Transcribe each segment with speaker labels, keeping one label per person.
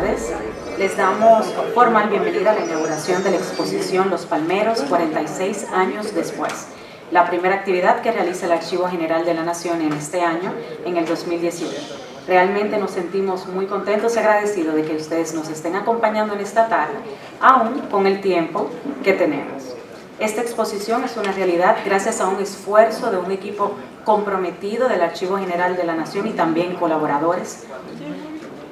Speaker 1: tardes. Les damos formal bienvenida a la inauguración de la exposición Los Palmeros, 46 años después. La primera actividad que realiza el Archivo General de la Nación en este año, en el 2018. Realmente nos sentimos muy contentos y agradecidos de que ustedes nos estén acompañando en esta tarde, aún con el tiempo que tenemos. Esta exposición es una realidad gracias a un esfuerzo de un equipo comprometido del Archivo General de la Nación y también colaboradores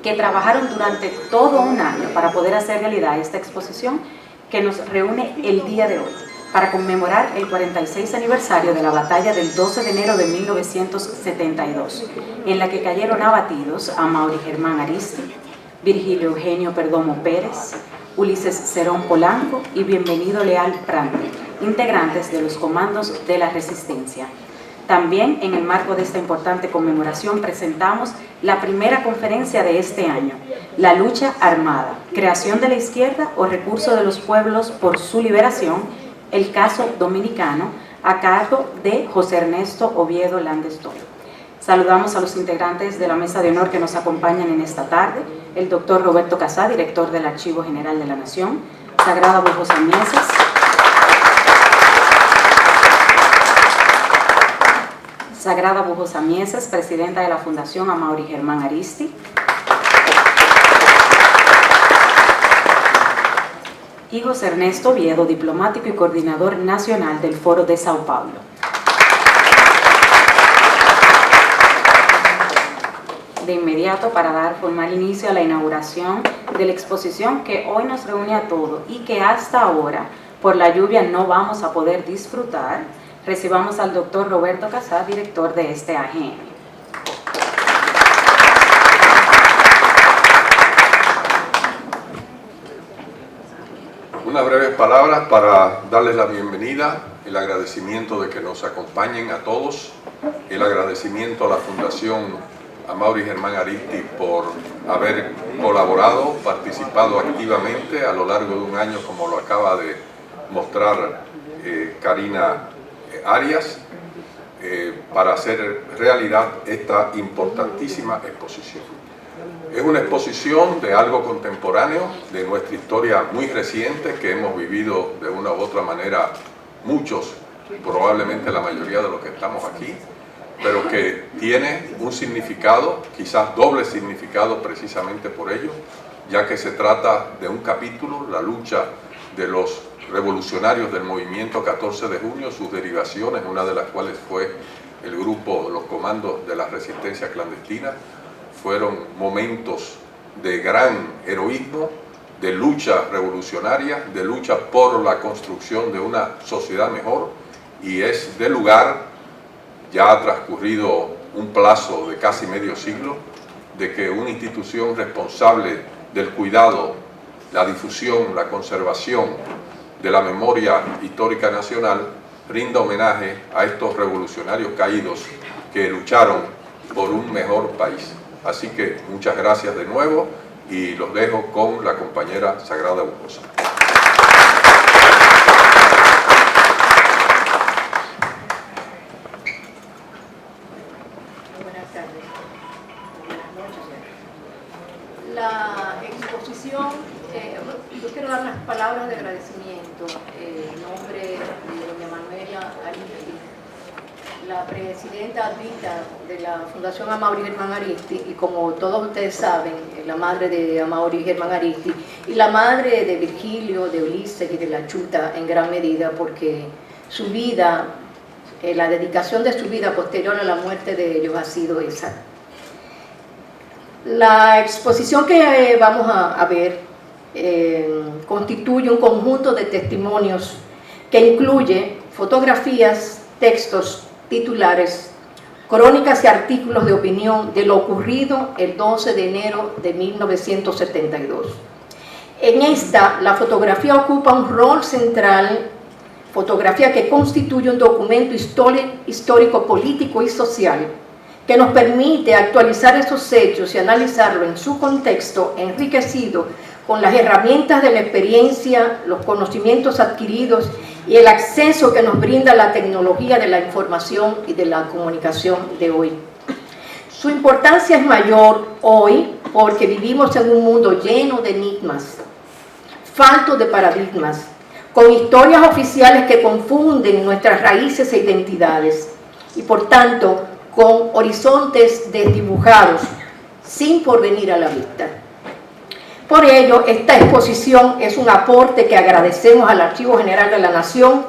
Speaker 1: que trabajaron durante todo un año para poder hacer realidad esta exposición que nos reúne el día de hoy para conmemorar el 46 aniversario de la batalla del 12 de enero de 1972, en la que cayeron abatidos Amaury Germán Aristi, Virgilio Eugenio Perdomo Pérez, Ulises Cerón Polanco y Bienvenido Leal Prante, integrantes de los comandos de la Resistencia. También, en el marco de esta importante conmemoración, presentamos la primera conferencia de este año, La lucha armada, creación de la izquierda o recurso de los pueblos por su liberación, el caso dominicano, a cargo de José Ernesto Oviedo Landestón. Saludamos a los integrantes de la mesa de honor que nos acompañan en esta tarde, el doctor Roberto Casá, director del Archivo General de la Nación, Sagrada Bujosa Mieses, Sagrada Bujosa Mieses, presidenta de la Fundación Amaury Germán Aristi, y José Ernesto Oviedo, diplomático y coordinador nacional del Foro de Sao Paulo. De inmediato, para dar formal inicio a la inauguración de la exposición que hoy nos reúne a todos y que hasta ahora, por la lluvia, no vamos a poder disfrutar, recibamos al doctor Roberto Casá, director de este AGN.
Speaker 2: Unas breves palabras para darles la bienvenida, el agradecimiento de que nos acompañen a todos, el agradecimiento a la Fundación Amaury Germán Aristi por haber colaborado, participado activamente a lo largo de un año, como lo acaba de mostrar Karina Arias, para hacer realidad esta importantísima exposición. Es una exposición de algo contemporáneo, de nuestra historia muy reciente, que hemos vivido de una u otra manera muchos, probablemente la mayoría de los que estamos aquí, pero que tiene un significado, quizás doble significado precisamente por ello, ya que se trata de un capítulo, la lucha de los revolucionarios del movimiento 14 de junio, sus derivaciones, una de las cuales fue el grupo, los comandos de la resistencia clandestina. Fueron momentos de gran heroísmo, de lucha revolucionaria, de lucha por la construcción de una sociedad mejor, y es de lugar, ya ha transcurrido un plazo de casi medio siglo, de que una institución responsable del cuidado, la difusión, la conservación de la memoria histórica nacional rinda homenaje a estos revolucionarios caídos que lucharon por un mejor país. Así que muchas gracias de nuevo y los dejo con la compañera Sagrada Bujosa.
Speaker 3: Buenas tardes. Buenas noches. La exposición, yo quiero dar unas palabras de agradecimiento en nombre de doña Manuela Aristi, la presidenta advita de la Fundación Amaury Germán Aristi, y como todos ustedes saben, la madre de Amaury Germán Aristi y la madre de Virgilio, de Ulises y de la Chuta en gran medida, porque su vida, la dedicación de su vida posterior a la muerte de ellos ha sido esa. La exposición que vamos a ver constituye un conjunto de testimonios que incluye fotografías, textos, titulares, crónicas y artículos de opinión de lo ocurrido el 12 de enero de 1972. En esta, la fotografía ocupa un rol central, fotografía que constituye un documento histórico, político y social que nos permite actualizar esos hechos y analizarlo en su contexto enriquecido con las herramientas de la experiencia, los conocimientos adquiridos y el acceso que nos brinda la tecnología de la información y de la comunicación de hoy. Su importancia es mayor hoy porque vivimos en un mundo lleno de enigmas, falto de paradigmas, con historias oficiales que confunden nuestras raíces e identidades, y por tanto con horizontes desdibujados, sin porvenir a la vista. Por ello, esta exposición es un aporte que agradecemos al Archivo General de la Nación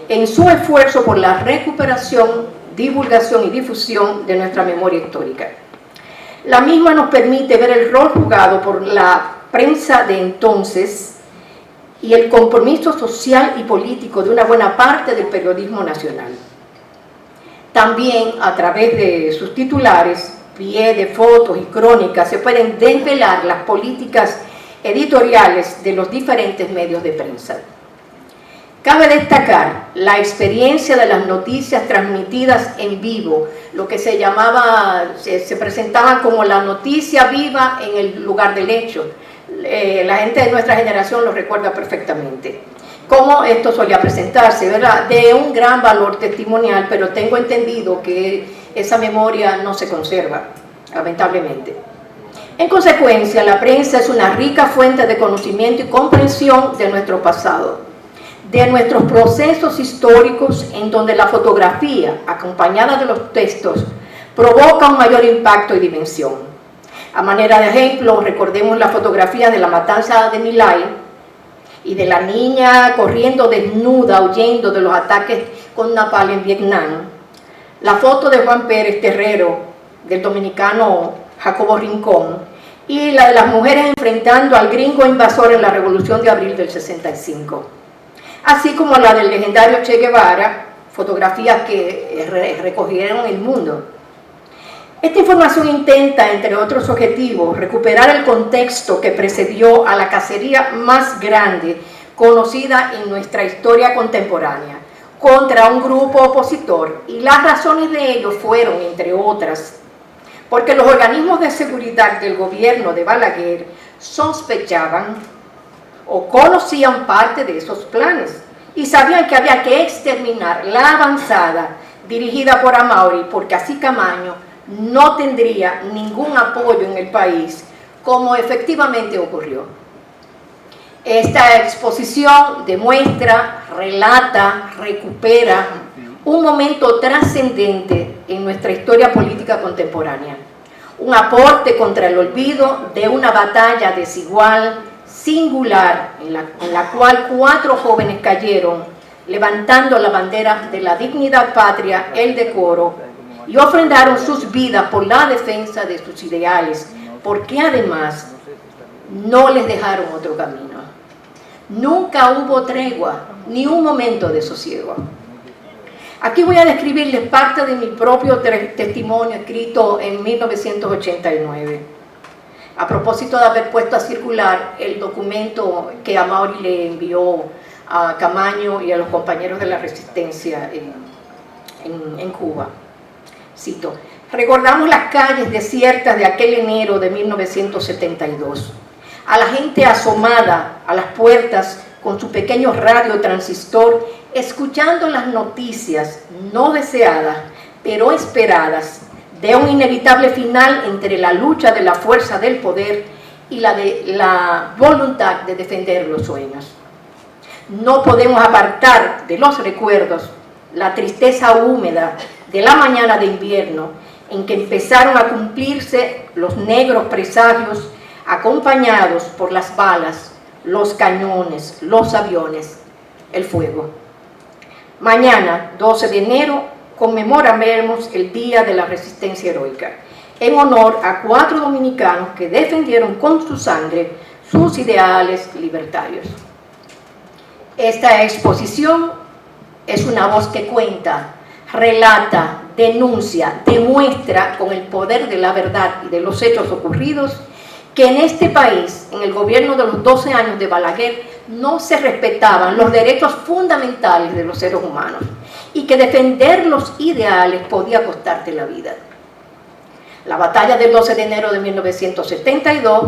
Speaker 3: en su esfuerzo por la recuperación, divulgación y difusión de nuestra memoria histórica. La misma nos permite ver el rol jugado por la prensa de entonces y el compromiso social y político de una buena parte del periodismo nacional. También, a través de sus titulares, pie de fotos y crónicas, se pueden desvelar las políticas editoriales de los diferentes medios de prensa. Cabe destacar la experiencia de las noticias transmitidas en vivo, lo que se llamaba, se presentaban como la noticia viva en el lugar del hecho. La gente de nuestra generación lo recuerda perfectamente. Cómo esto solía presentarse, ¿verdad? De un gran valor testimonial, pero tengo entendido que esa memoria no se conserva, lamentablemente. En consecuencia, la prensa es una rica fuente de conocimiento y comprensión de nuestro pasado, de nuestros procesos históricos, en donde la fotografía, acompañada de los textos, provoca un mayor impacto y dimensión. A manera de ejemplo, recordemos la fotografía de la matanza de My Lai y de la niña corriendo desnuda, huyendo de los ataques con napalm en Vietnam. La foto de Juan Pérez Terrero, del dominicano Jacobo Rincón, y la de las mujeres enfrentando al gringo invasor en la Revolución de Abril del 65. Así como la del legendario Che Guevara, fotografías que recogieron el mundo. Esta información intenta, entre otros objetivos, recuperar el contexto que precedió a la cacería más grande conocida en nuestra historia contemporánea, contra un grupo opositor, y las razones de ello fueron, entre otras, porque los organismos de seguridad del gobierno de Balaguer sospechaban o conocían parte de esos planes y sabían que había que exterminar la avanzada dirigida por Amaury, porque así Camaño no tendría ningún apoyo en el país, como efectivamente ocurrió. Esta exposición demuestra, relata, recupera un momento trascendente en nuestra historia política contemporánea, un aporte contra el olvido de una batalla desigual, singular, en la cual 4 jóvenes cayeron levantando la bandera de la dignidad patria, el decoro, y ofrendaron sus vidas por la defensa de sus ideales, porque además no les dejaron otro camino. Nunca hubo tregua, ni un momento de sosiego. Aquí voy a describirles parte de mi propio testimonio escrito en 1989, a propósito de haber puesto a circular el documento que Amaury le envió a Camaño y a los compañeros de la resistencia en Cuba. Cito: recordamos las calles desiertas de aquel enero de 1972, a la gente asomada a las puertas con su pequeño radio transistor, escuchando las noticias no deseadas, pero esperadas, de un inevitable final entre la lucha de la fuerza del poder y la voluntad de defender los sueños. No podemos apartar de los recuerdos la tristeza húmeda de la mañana de invierno en que empezaron a cumplirse los negros presagios, acompañados por las balas, los cañones, los aviones, el fuego. Mañana, 12 de enero, conmemoraremos el Día de la Resistencia Heroica, en honor a 4 dominicanos que defendieron con su sangre sus ideales libertarios. Esta exposición es una voz que cuenta, relata, denuncia, demuestra con el poder de la verdad y de los hechos ocurridos que en este país, en el gobierno de los 12 años de Balaguer, no se respetaban los derechos fundamentales de los seres humanos y que defender los ideales podía costarte la vida. La batalla del 12 de enero de 1972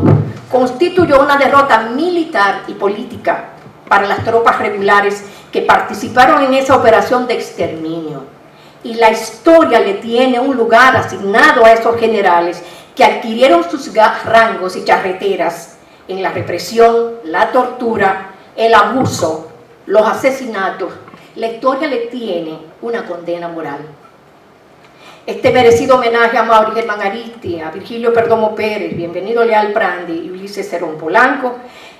Speaker 3: constituyó una derrota militar y política para las tropas regulares que participaron en esa operación de exterminio. Y la historia le tiene un lugar asignado a esos generales que adquirieron sus rangos y charreteras en la represión, la tortura, el abuso, los asesinatos, la historia le tiene una condena moral. Este merecido homenaje a Mauri Germán Aristi, a Virgilio Perdomo Pérez, Bienvenido Leal Prandi y Ulises Cerón Polanco,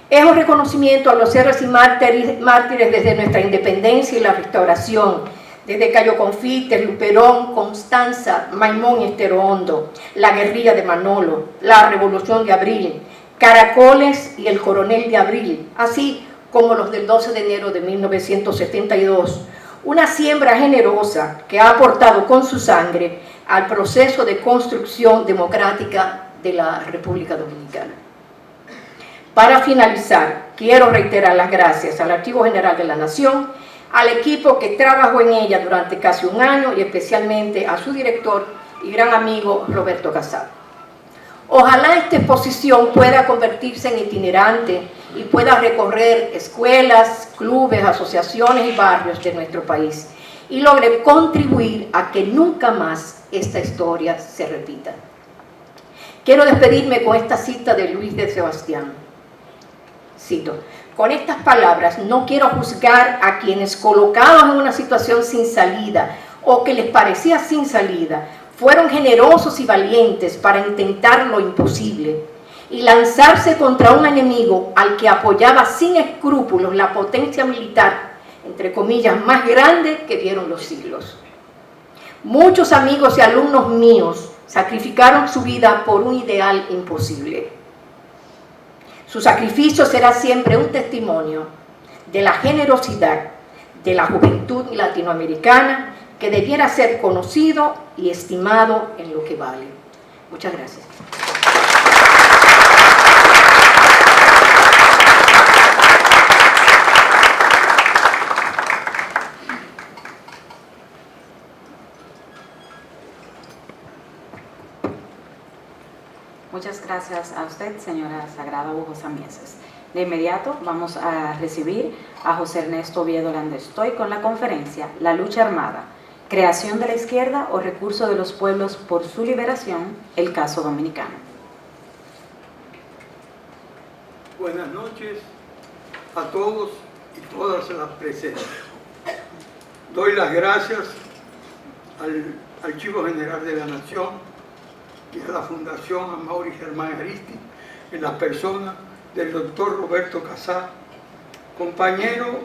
Speaker 3: es un reconocimiento a los héroes y mártires desde nuestra independencia y la restauración, desde Cayo Confites, Luperón, Constanza, Maimón y Estero Hondo, la guerrilla de Manolo, la Revolución de Abril, Caracoles y el Coronel de Abril, así como los del 12 de enero de 1972, una siembra generosa que ha aportado con su sangre al proceso de construcción democrática de la República Dominicana. Para finalizar, quiero reiterar las gracias al Archivo General de la Nación, al equipo que trabajó en ella durante casi un año y especialmente a su director y gran amigo Roberto Casado. Ojalá esta exposición pueda convertirse en itinerante y pueda recorrer escuelas, clubes, asociaciones y barrios de nuestro país y logre contribuir a que nunca más esta historia se repita. Quiero despedirme con esta cita de Luis de Sebastián. Cito: con estas palabras no quiero juzgar a quienes colocados en una situación sin salida o que les parecía sin salida, fueron generosos y valientes para intentar lo imposible y lanzarse contra un enemigo al que apoyaba sin escrúpulos la potencia militar, entre comillas, más grande que vieron los siglos. Muchos amigos y alumnos míos sacrificaron su vida por un ideal imposible. Su sacrificio será siempre un testimonio de la generosidad de la juventud latinoamericana que debiera ser conocido y estimado en lo que vale. Muchas gracias.
Speaker 1: Muchas gracias a usted, señora Sagrada Bujosa Mieses. De inmediato vamos a recibir a José Ernesto Oviedo Landestoy con la conferencia La lucha armada, creación de la izquierda o recurso de los pueblos por su liberación, el caso dominicano.
Speaker 4: Buenas noches a todos y todas las presentes. Doy las gracias al Archivo General de la Nación y a la Fundación Amaury Germán Aristi, en la persona del doctor Roberto Casá, compañero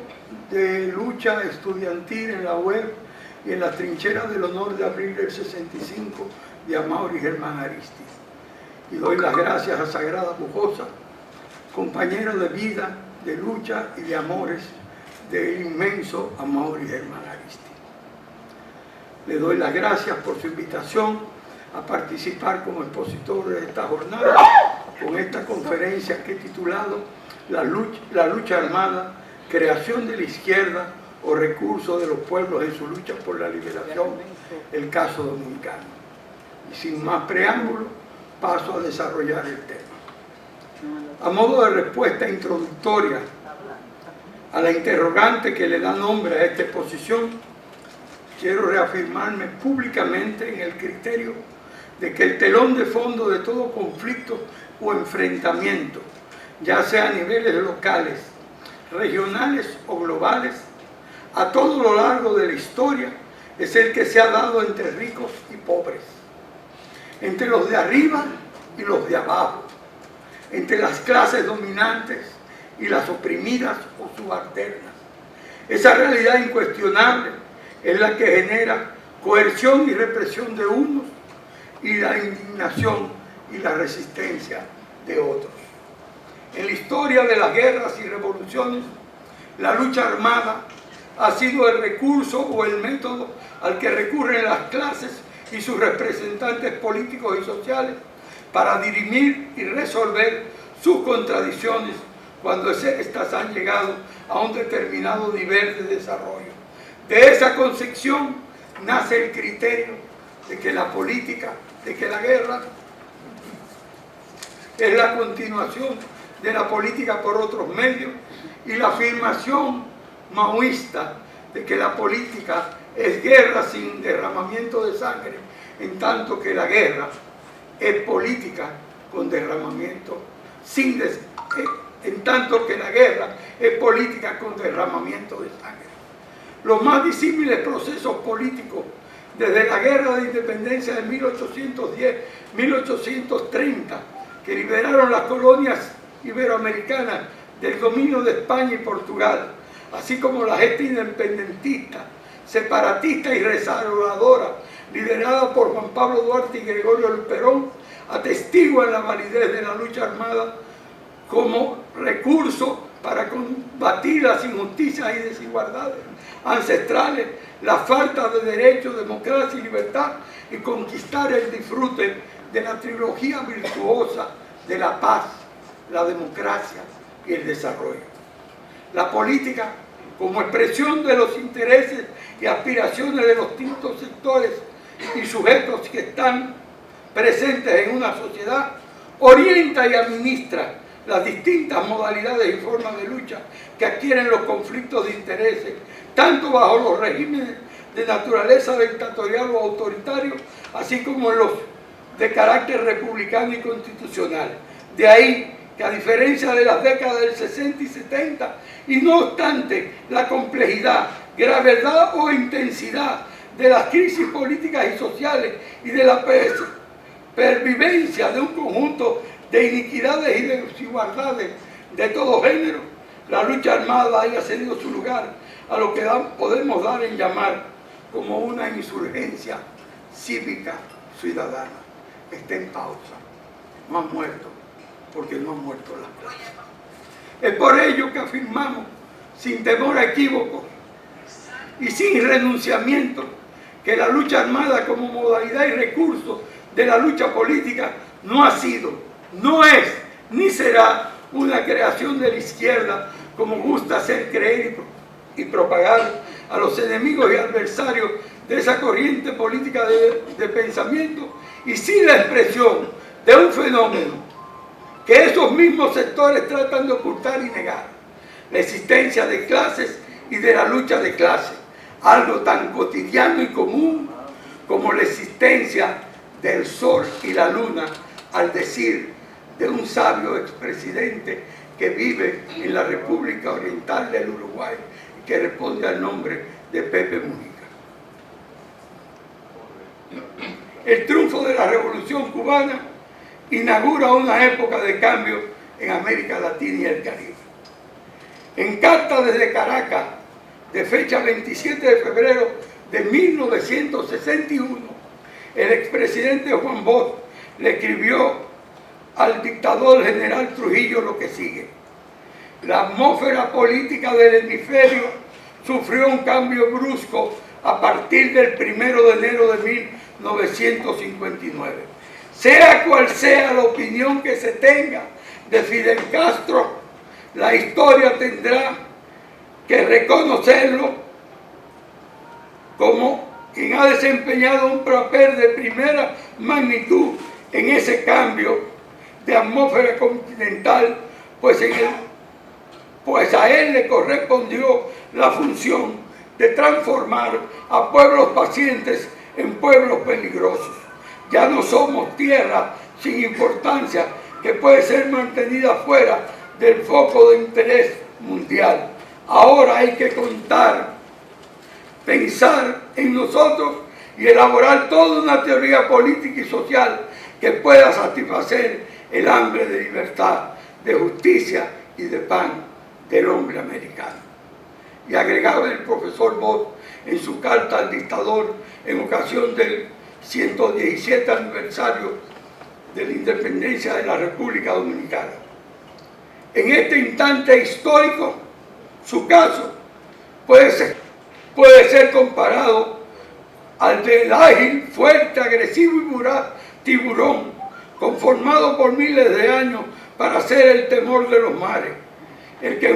Speaker 4: de lucha estudiantil en la UEP y en las trincheras del honor de abril del 65 de Amaury Germán Aristi. Y doy las gracias a Sagrada Bujosa, compañero de vida, de lucha y de amores del inmenso Amaury Germán Aristi. Le doy las gracias por su invitación a participar como expositor de esta jornada con esta conferencia que he titulado La lucha armada, creación de la izquierda o recurso de los pueblos en su lucha por la liberación, el caso dominicano. Y sin más preámbulo, paso a desarrollar el tema. A modo de respuesta introductoria a la interrogante que le da nombre a esta exposición, quiero reafirmarme públicamente en el criterio de que el telón de fondo de todo conflicto o enfrentamiento, ya sea a niveles locales, regionales o globales, a todo lo largo de la historia, es el que se ha dado entre ricos y pobres, entre los de arriba y los de abajo, entre las clases dominantes y las oprimidas o subalternas. Esa realidad incuestionable es la que genera coerción y represión de unos y la indignación y la resistencia de otros. En la historia de las guerras y revoluciones, la lucha armada ha sido el recurso o el método al que recurren las clases y sus representantes políticos y sociales para dirimir y resolver sus contradicciones cuando estas han llegado a un determinado nivel de desarrollo. De esa concepción nace el criterio de que la política, de que la guerra es la continuación de la política por otros medios y la afirmación maoísta de que la política es guerra sin derramamiento de sangre, en tanto que la guerra es política con derramamiento, en tanto que la guerra es política con derramamiento de sangre. Los más disímiles procesos políticos desde la guerra de independencia de 1810-1830, que liberaron las colonias iberoamericanas del dominio de España y Portugal, así como la gesta independentista, separatista y restauradora, liderada por Juan Pablo Duarte y Gregorio Luperón, atestiguan la validez de la lucha armada como recurso para combatir las injusticias y desigualdades ancestrales, la falta de derechos, democracia y libertad, y conquistar el disfrute de la trilogía virtuosa de la paz, la democracia y el desarrollo. La política, como expresión de los intereses y aspiraciones de los distintos sectores y sujetos que están presentes en una sociedad, orienta y administra las distintas modalidades y formas de lucha que adquieren los conflictos de intereses, tanto bajo los regímenes de naturaleza dictatorial o autoritario, así como en los de carácter republicano y constitucional. De ahí que, a diferencia de las décadas del 60 y 70, y no obstante la complejidad, gravedad o intensidad de las crisis políticas y sociales y de la pervivencia de un conjunto de iniquidades y desigualdades de todo género, la lucha armada haya cedido su lugar a lo que podemos dar en llamar como una insurgencia cívica ciudadana. Está en pausa, no han muerto, porque no han muerto las plazas. Es por ello que afirmamos, sin temor a equívocos y sin renunciamiento, que la lucha armada como modalidad y recurso de la lucha política no ha sido, no es, ni será una creación de la izquierda, como gusta hacer creer y propagar a los enemigos y adversarios de esa corriente política de pensamiento, y sí la expresión de un fenómeno que esos mismos sectores tratan de ocultar y negar: la existencia de clases y de la lucha de clases, algo tan cotidiano y común como la existencia del sol y la luna, al decir de un sabio expresidente que vive en la República Oriental del Uruguay y que responde al nombre de Pepe Mujica. El triunfo de la Revolución Cubana inaugura una época de cambio en América Latina y el Caribe. En carta desde Caracas, de fecha 27 de febrero de 1961, el expresidente Juan Bosch le escribió al dictador general Trujillo lo que sigue: la atmósfera política del hemisferio sufrió un cambio brusco a partir del 1 de enero de 1959. Sea cual sea la opinión que se tenga de Fidel Castro, la historia tendrá que reconocerlo como quien ha desempeñado un papel de primera magnitud en ese cambio de atmósfera continental, pues a él le correspondió la función de transformar a pueblos pacientes en pueblos peligrosos. Ya no somos tierra sin importancia que puede ser mantenida fuera del foco de interés mundial. Ahora hay que pensar en nosotros y elaborar toda una teoría política y social que pueda satisfacer el hambre de libertad, de justicia y de pan del hombre americano. Y agregaba el profesor Bosch en su carta al dictador en ocasión del 117 aniversario de la independencia de la República Dominicana: en este instante histórico, su caso puede ser comparado al del ágil, fuerte, agresivo y voraz tiburón, conformado por miles de años para ser el temor de los mares, al que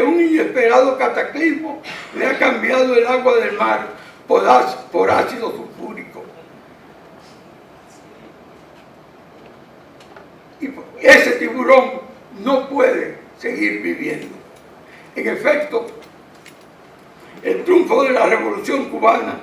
Speaker 4: un inesperado cataclismo le ha cambiado el agua del mar por ácido sulfúrico. Y ese tiburón no puede seguir viviendo. En efecto, el triunfo de la Revolución Cubana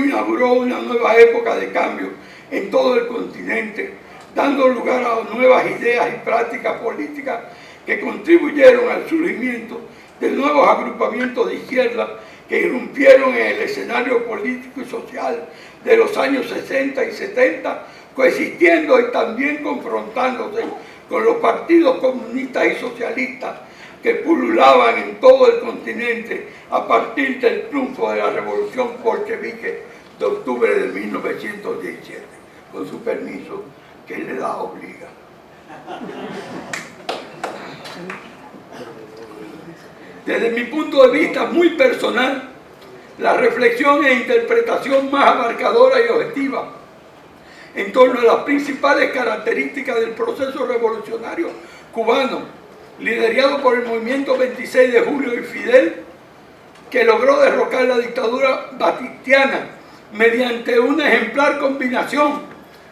Speaker 4: inauguró una nueva época de cambio en todo el continente, dando lugar a nuevas ideas y prácticas políticas que contribuyeron al surgimiento de nuevos agrupamientos de izquierda que irrumpieron en el escenario político y social de los años 60 y 70, coexistiendo y también confrontándose con los partidos comunistas y socialistas que pululaban en todo el continente a partir del triunfo de la revolución bolchevique de octubre de 1917. Con su permiso, que le da obliga. Desde mi punto de vista muy personal, la reflexión e interpretación más abarcadora y objetiva en torno a las principales características del proceso revolucionario cubano, liderado por el movimiento 26 de julio y Fidel, que logró derrocar la dictadura batistiana mediante una ejemplar combinación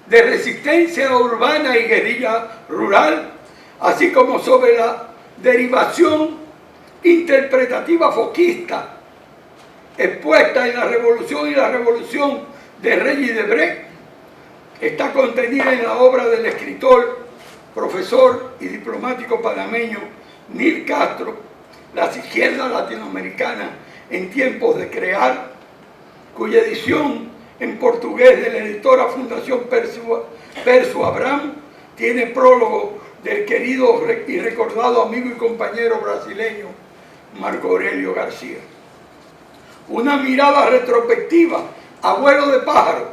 Speaker 4: de resistencia urbana y guerrilla rural, así como sobre la derivación interpretativa foquista expuesta en La Revolución y la Revolución de Reyes de Brest, está contenida en la obra del escritor, profesor y diplomático panameño Nil Castro, Las izquierdas latinoamericanas en tiempos de crear, cuya edición en portugués de la editora Fundación Perso Abramo tiene prólogo del querido y recordado amigo y compañero brasileño Marco Aurelio García. Una mirada retrospectiva, abuelo de pájaro,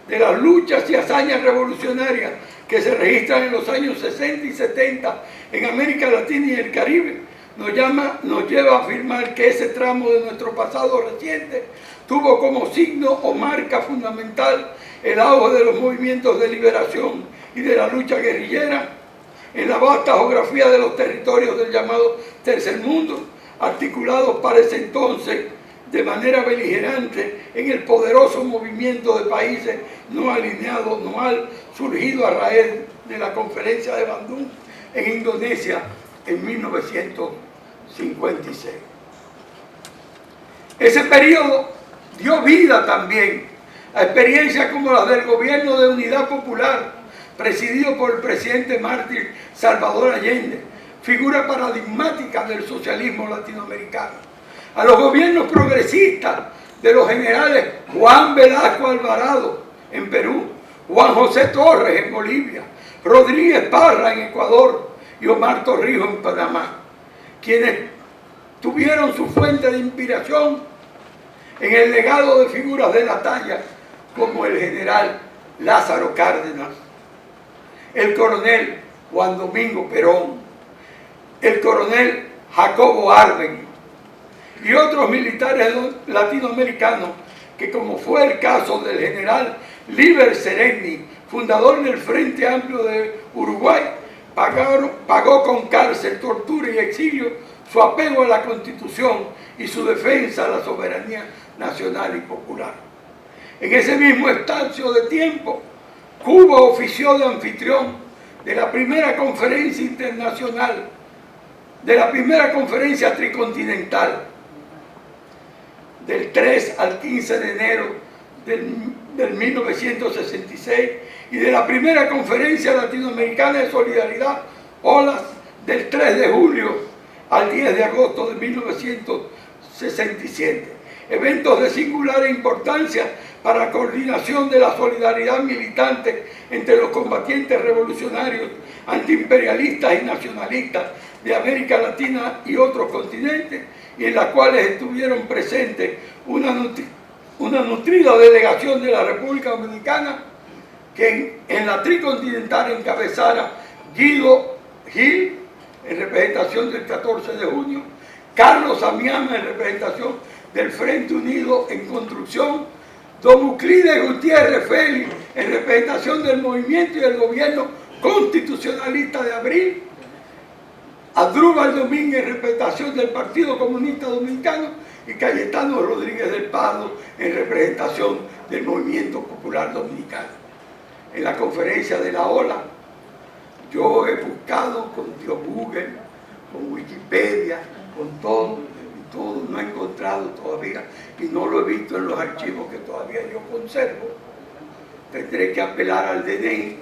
Speaker 4: de las luchas y hazañas revolucionarias que se registran en los años 60 y 70 en América Latina y el Caribe, nos lleva a afirmar que ese tramo de nuestro pasado reciente tuvo como signo o marca fundamental el auge de los movimientos de liberación y de la lucha guerrillera en la vasta geografía de los territorios del llamado Tercer Mundo, articulados para ese entonces de manera beligerante en el poderoso movimiento de países no alineados, surgido a raíz de la conferencia de Bandung en Indonesia en 1956. Ese periodo dio vida también a experiencias como las del Gobierno de Unidad Popular, presidido por el presidente mártir Salvador Allende, figura paradigmática del socialismo latinoamericano, a los gobiernos progresistas de los generales Juan Velasco Alvarado en Perú, Juan José Torres en Bolivia, Rodríguez Parra en Ecuador y Omar Torrijos en Panamá, quienes tuvieron su fuente de inspiración en el legado de figuras de la talla como el general Lázaro Cárdenas, el coronel Juan Domingo Perón, el coronel Jacobo Arben y otros militares latinoamericanos que, como fue el caso del general Líber Seregni, fundador del Frente Amplio de Uruguay, pagó con cárcel, tortura y exilio su apego a la Constitución y su defensa a la soberanía nacional y popular. En ese mismo espacio de tiempo, Cuba ofició de anfitrión de la primera conferencia internacional, de la primera conferencia tricontinental, del 3 al 15 de enero del 1966, y de la primera conferencia latinoamericana de solidaridad, OLAS, del 3 de julio al 10 de agosto de 1967. Eventos de singular importancia para la coordinación de la solidaridad militante entre los combatientes revolucionarios, antiimperialistas y nacionalistas de América Latina y otros continentes, y en las cuales estuvieron presentes una nutrida delegación de la República Dominicana que en la tricontinental encabezara Guido Gil en representación del 14 de junio, Carlos Amiama en representación del Frente Unido en Construcción, Don Euclides Gutiérrez Félix en representación del movimiento y del gobierno constitucionalista de abril, Adrúbal Domínguez en representación del Partido Comunista Dominicano y Cayetano Rodríguez del Pardo en representación del Movimiento Popular Dominicano. En la conferencia de la OLA, yo he buscado con Google, con Wikipedia, con todo, y todo no he encontrado todavía, y no lo he visto en los archivos que todavía yo conservo, tendré que apelar al DNI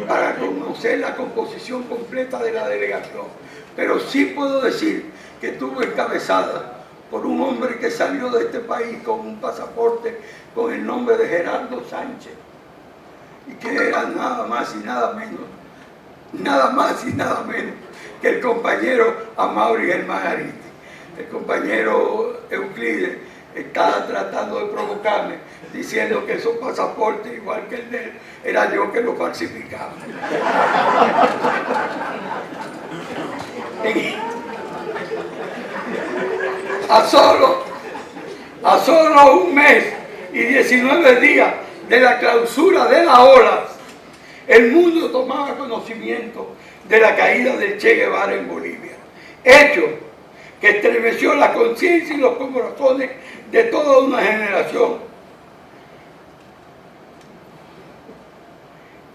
Speaker 4: para conocer la composición completa de la delegación. Pero sí puedo decir que estuvo encabezada por un hombre que salió de este país con un pasaporte con el nombre de Gerardo Sánchez, y que era nada más y nada menos que el compañero Amaury Germán Arispe. El compañero Euclides estaba tratando de provocarme, diciendo que esos pasaportes, igual que el de él, era yo que los falsificaba. A solo un mes y 19 días de la clausura de la ola, el mundo tomaba conocimiento de la caída del Che Guevara en Bolivia, hecho que estremeció la conciencia y los corazones de toda una generación,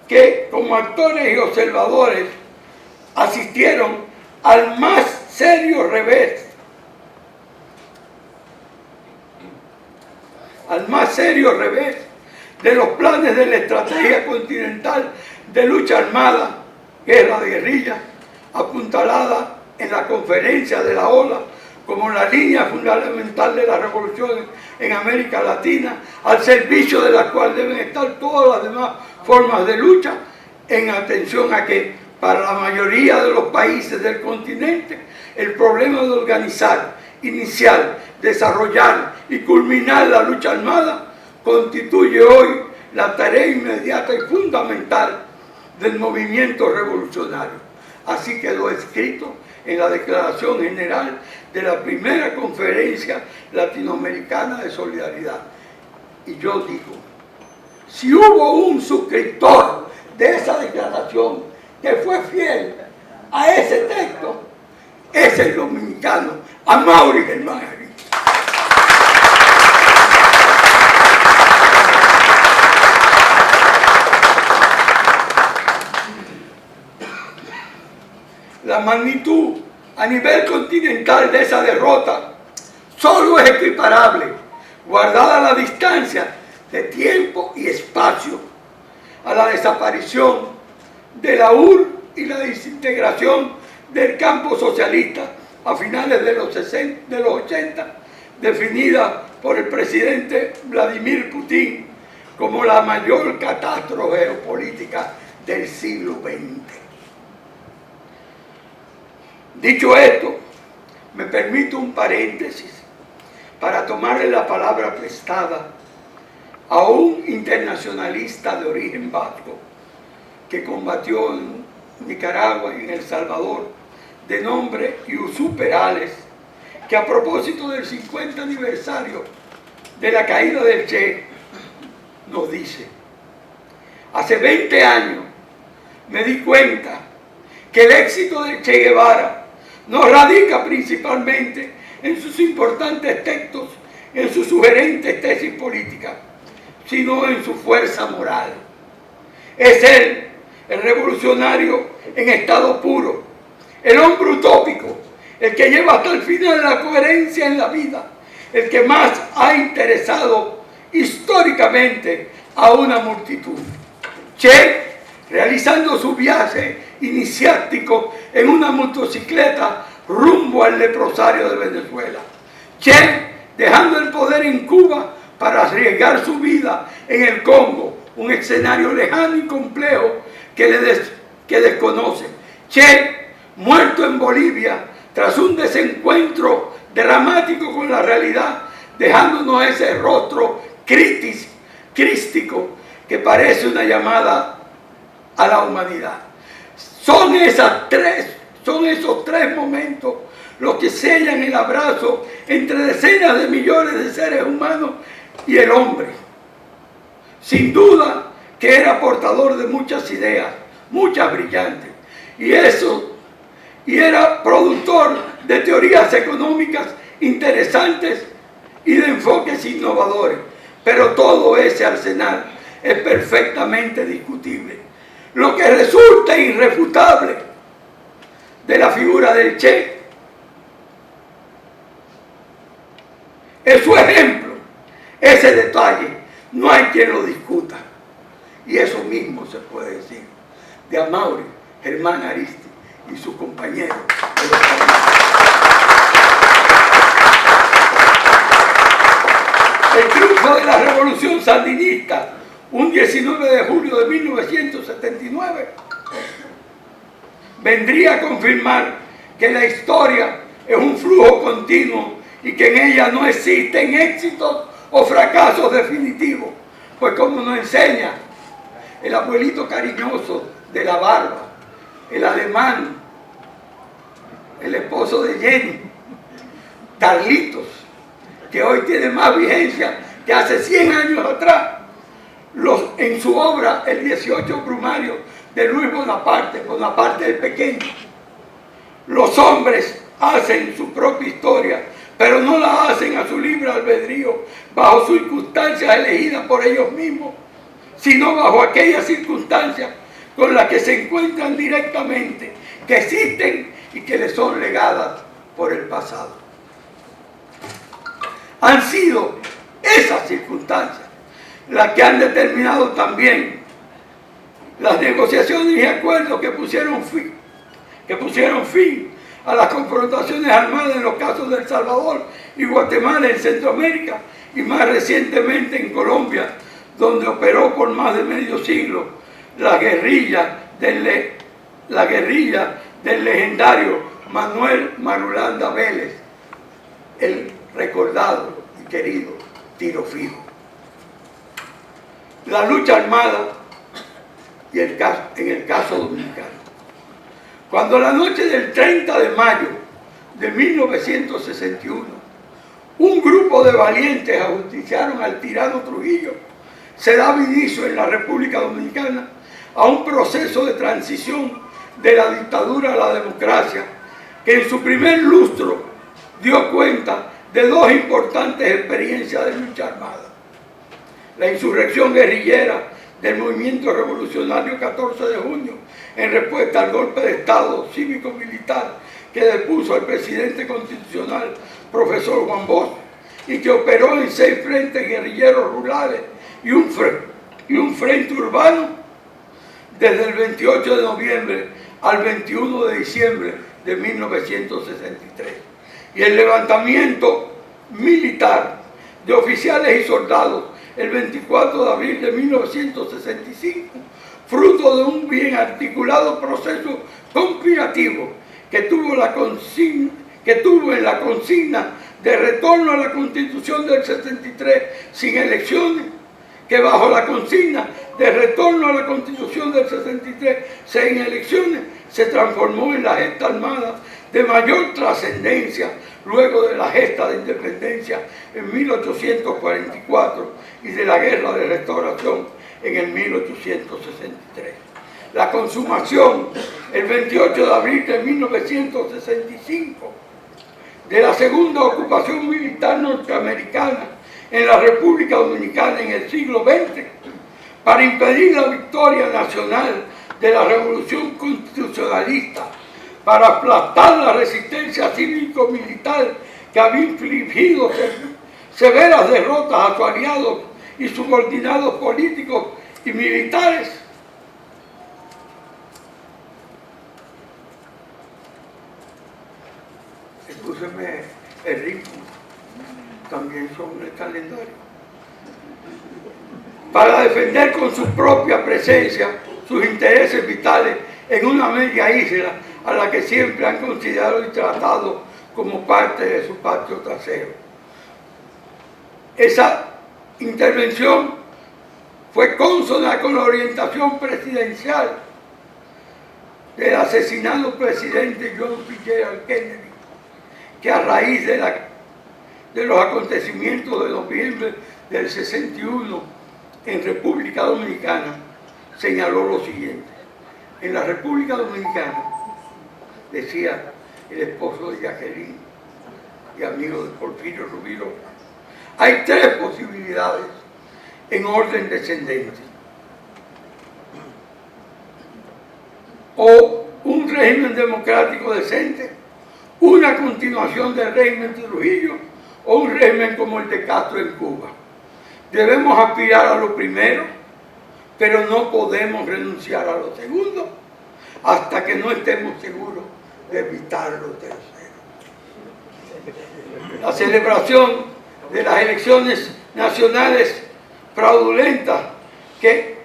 Speaker 4: que como actores y observadores asistieron al más serio revés, de los planes de la estrategia continental de lucha armada, guerra de guerrilla, apuntalada en la conferencia de la OLA como la línea fundamental de la revolución en América Latina, al servicio de la cual deben estar todas las demás formas de lucha, en atención a que para la mayoría de los países del continente el problema de organizar, iniciar, desarrollar y culminar la lucha armada constituye hoy la tarea inmediata y fundamental del movimiento revolucionario. Así quedó escrito en la Declaración General de la primera Conferencia Latinoamericana de Solidaridad. Y yo digo, si hubo un suscriptor de esa declaración que fue fiel a ese texto, es el dominicano Amaury Germán Arispe. La magnitud a nivel continental de esa derrota solo es equiparable, guardada la distancia de tiempo y espacio, a la desaparición de la URSS y la desintegración del campo socialista a finales de los 80, definida por el presidente Vladimir Putin como la mayor catástrofe geopolítica del siglo XX. Dicho esto, me permito un paréntesis para tomarle la palabra prestada a un internacionalista de origen vasco que combatió en Nicaragua y en El Salvador, de nombre Yusuf Perales, que a propósito del 50 aniversario de la caída del Che, nos dice: hace 20 años me di cuenta que el éxito del Che Guevara no radica principalmente en sus importantes textos, en sus sugerentes tesis políticas, sino en su fuerza moral. Es él, el revolucionario en estado puro, el hombre utópico, el que lleva hasta el final la coherencia en la vida, el que más ha interesado históricamente a una multitud. Che, realizando su viaje iniciático en una motocicleta rumbo al leprosario de Venezuela. Che, dejando el poder en Cuba para arriesgar su vida en el Congo, un escenario lejano y complejo que desconoce. Che, muerto en Bolivia tras un desencuentro dramático con la realidad, dejándonos ese rostro crístico que parece una llamada a la humanidad. Son esos tres momentos los que sellan el abrazo entre decenas de millones de seres humanos y el hombre. Sin duda que era portador de muchas ideas, muchas brillantes, y era productor de teorías económicas interesantes y de enfoques innovadores. Pero todo ese arsenal es perfectamente discutible. Lo que resulta irrefutable de la figura del Che es su ejemplo. Ese detalle no hay quien lo discuta. Y eso mismo se puede decir de Amaury Germán Ariztí y sus compañeros de los países. El triunfo de la revolución sandinista, un 19 de julio de 1979, vendría a confirmar que la historia es un flujo continuo y que en ella no existen éxitos o fracasos definitivos, pues como nos enseña el abuelito cariñoso de la barba, el alemán, el esposo de Jenny, Carlitos, que hoy tiene más vigencia que hace 100 años atrás, en su obra El 18 Brumario de Luis Bonaparte, Bonaparte el Pequeño. Los hombres hacen su propia historia, pero no la hacen a su libre albedrío, bajo circunstancias elegidas por ellos mismos, sino bajo aquellas circunstancias con las que se encuentran directamente, que existen y que les son legadas por el pasado. Han sido esas circunstancias las que han determinado también las negociaciones y acuerdos que pusieron fin a las confrontaciones armadas en los casos de El Salvador y Guatemala en Centroamérica y más recientemente en Colombia, donde operó por más de medio siglo la guerrilla del legendario Manuel Marulanda Vélez, el recordado y querido Tiro Fijo. La lucha armada y en el caso dominicano. Cuando la noche del 30 de mayo de 1961 un grupo de valientes ajusticiaron al tirano Trujillo, se daba inicio en la República Dominicana a un proceso de transición de la dictadura a la democracia, que en su primer lustro dio cuenta de dos importantes experiencias de lucha armada: la insurrección guerrillera del movimiento revolucionario 14 de junio en respuesta al golpe de Estado cívico-militar que depuso al presidente constitucional, profesor Juan Bosch, y que operó en 6 frentes guerrilleros rurales y un frente urbano desde el 28 de noviembre al 21 de diciembre de 1963. Y el levantamiento militar de oficiales y soldados el 24 de abril de 1965, fruto de un bien articulado proceso conspirativo que tuvo en la consigna de retorno a la Constitución del 63 sin elecciones, que bajo la consigna de retorno a la Constitución del 63 sin elecciones se transformó en la gesta armada de mayor trascendencia luego de la gesta de independencia en 1844 y de la guerra de restauración en el 1863. La consumación, el 28 de abril de 1965, de la segunda ocupación militar norteamericana en la República Dominicana en el siglo XX, para impedir la victoria nacional de la revolución constitucionalista, para aplastar la resistencia cívico-militar que había infligido severas derrotas a sus aliados y subordinados políticos y militares. Escúcheme el ritmo, también son el calendario. Para defender con su propia presencia sus intereses vitales en una media isla a la que siempre han considerado y tratado como parte de su patio trasero. Esa intervención fue consona con la orientación presidencial del asesinado presidente John F. Kennedy, que a raíz de los acontecimientos de noviembre del 61 en República Dominicana señaló lo siguiente: en la República Dominicana, decía el esposo de Jacqueline y amigo de Porfirio Rubí, hay 3 posibilidades en orden descendente: o un régimen democrático decente, una continuación del régimen de Trujillo, o un régimen como el de Castro en Cuba. Debemos aspirar a lo primero, pero no podemos renunciar a lo segundo hasta que no estemos seguros de evitar lo tercero. La celebración de las elecciones nacionales fraudulentas que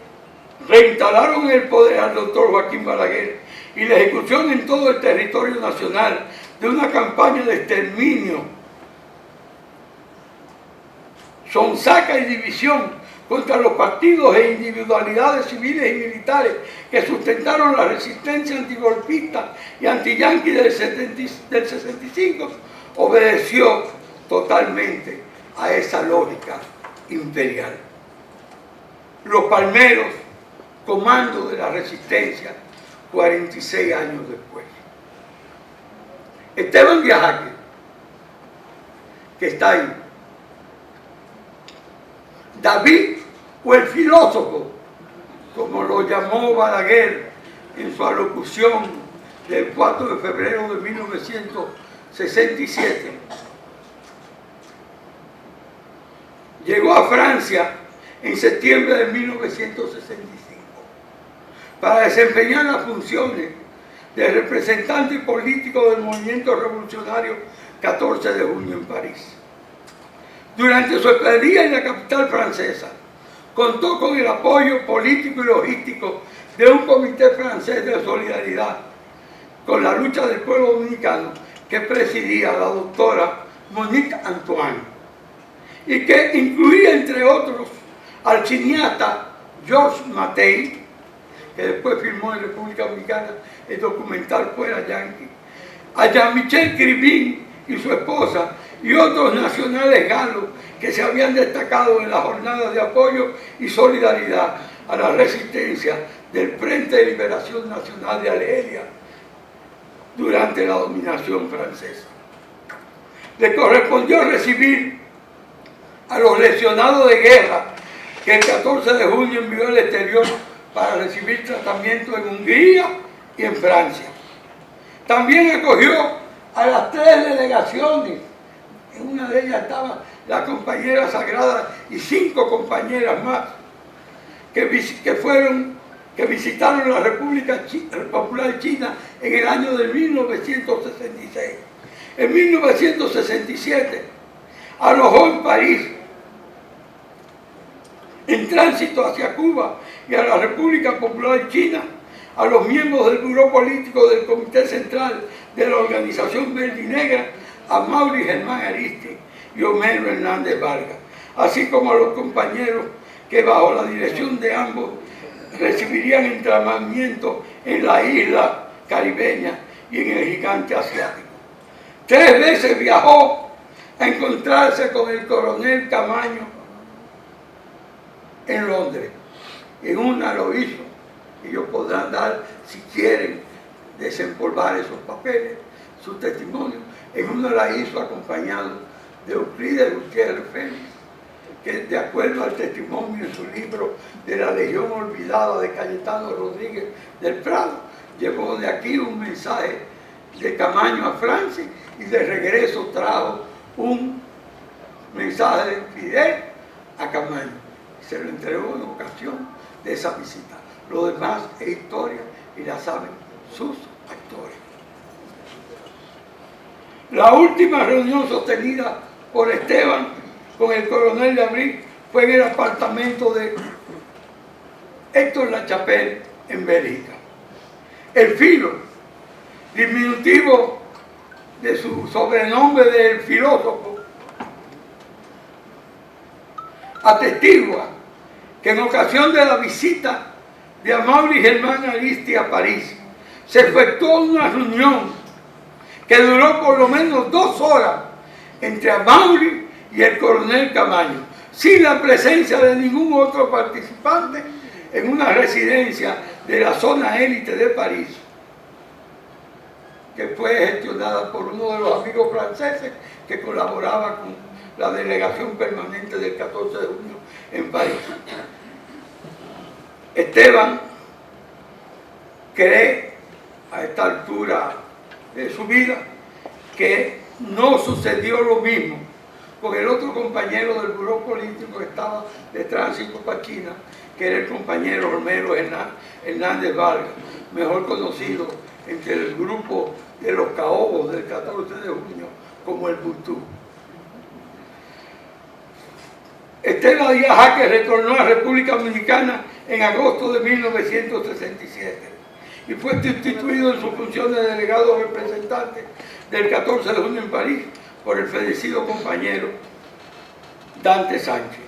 Speaker 4: reinstalaron en el poder al doctor Joaquín Balaguer y la ejecución en todo el territorio nacional de una campaña de exterminio, sonsaca y división contra los partidos e individualidades civiles y militares que sustentaron la resistencia antigolpista y antiyanqui del 65, obedeció totalmente a esa lógica imperial. Los palmeros, comando de la resistencia, 46 años después. Esteban Viajaque, que está ahí. David, o el filósofo, como lo llamó Balaguer en su alocución del 4 de febrero de 1967, llegó a Francia en septiembre de 1965 para desempeñar las funciones de representante político del movimiento revolucionario 14 de junio en París. Durante su estadía en la capital francesa, contó con el apoyo político y logístico de un comité francés de solidaridad con la lucha del pueblo dominicano que presidía la doctora Monique Antoine y que incluía, entre otros, al cineasta Georges Mattei, que después filmó en República Dominicana el documental Fuera Yankee, a Jean-Michel Cribin y su esposa y otros nacionales galos que se habían destacado en las jornadas de apoyo y solidaridad a la resistencia del Frente de Liberación Nacional de Argelia durante la dominación francesa. Le correspondió recibir a los lesionados de guerra que el 14 de junio envió al exterior para recibir tratamiento en Hungría y en Francia. También acogió a las 3 delegaciones. En una de ellas estaba la compañera Sagrada y 5 compañeras más que visitaron la República Popular China en el año de 1966. En 1967 alojó en París, en tránsito hacia Cuba y a la República Popular China, a los miembros del Buró Político del Comité Central de la Organización Verde y Negra, a Mauri Germán Aristi y Homero Hernández Vargas, así como a los compañeros que bajo la dirección de ambos recibirían entrenamiento en la isla caribeña y en el gigante asiático. 3 veces viajó a encontrarse con el coronel Camaño en Londres. En una lo hizo, y ellos podrán dar, si quieren, desempolvar esos papeles, sus testimonios. En una la hizo acompañado de Euclides Gutiérrez Félix, que de acuerdo al testimonio en su libro de la Legión Olvidada de Cayetano Rodríguez del Prado, llevó de aquí un mensaje de Camaño a Francia y de regreso trajo un mensaje de Fidel a Camaño. Se lo entregó en ocasión de esa visita. Lo demás es historia y la saben sus actores. La última reunión sostenida por Esteban con el coronel de Abril fue en el apartamento de Héctor Lachapelle en Bélgica. El Filo, diminutivo de su sobrenombre del filósofo, atestigua que en ocasión de la visita de Amaury Germán Aristi a París se efectuó una reunión que duró por lo menos 2 horas entre Amaury y el coronel Camaño, sin la presencia de ningún otro participante, en una residencia de la zona élite de París, que fue gestionada por uno de los amigos franceses que colaboraba con la delegación permanente del 14 de junio en París. Esteban cree, a esta altura de su vida, que no sucedió lo mismo con el otro compañero del buró político que estaba de tránsito para China, que era el compañero Romero Hernández Vargas, mejor conocido entre el grupo de los caobos del 14 de junio como el Butú. Estela Díaz Jaque retornó a República Dominicana en agosto de 1967 y fue sustituido en su función de delegado representante del 14 de junio en París por el fallecido compañero Dante Sánchez.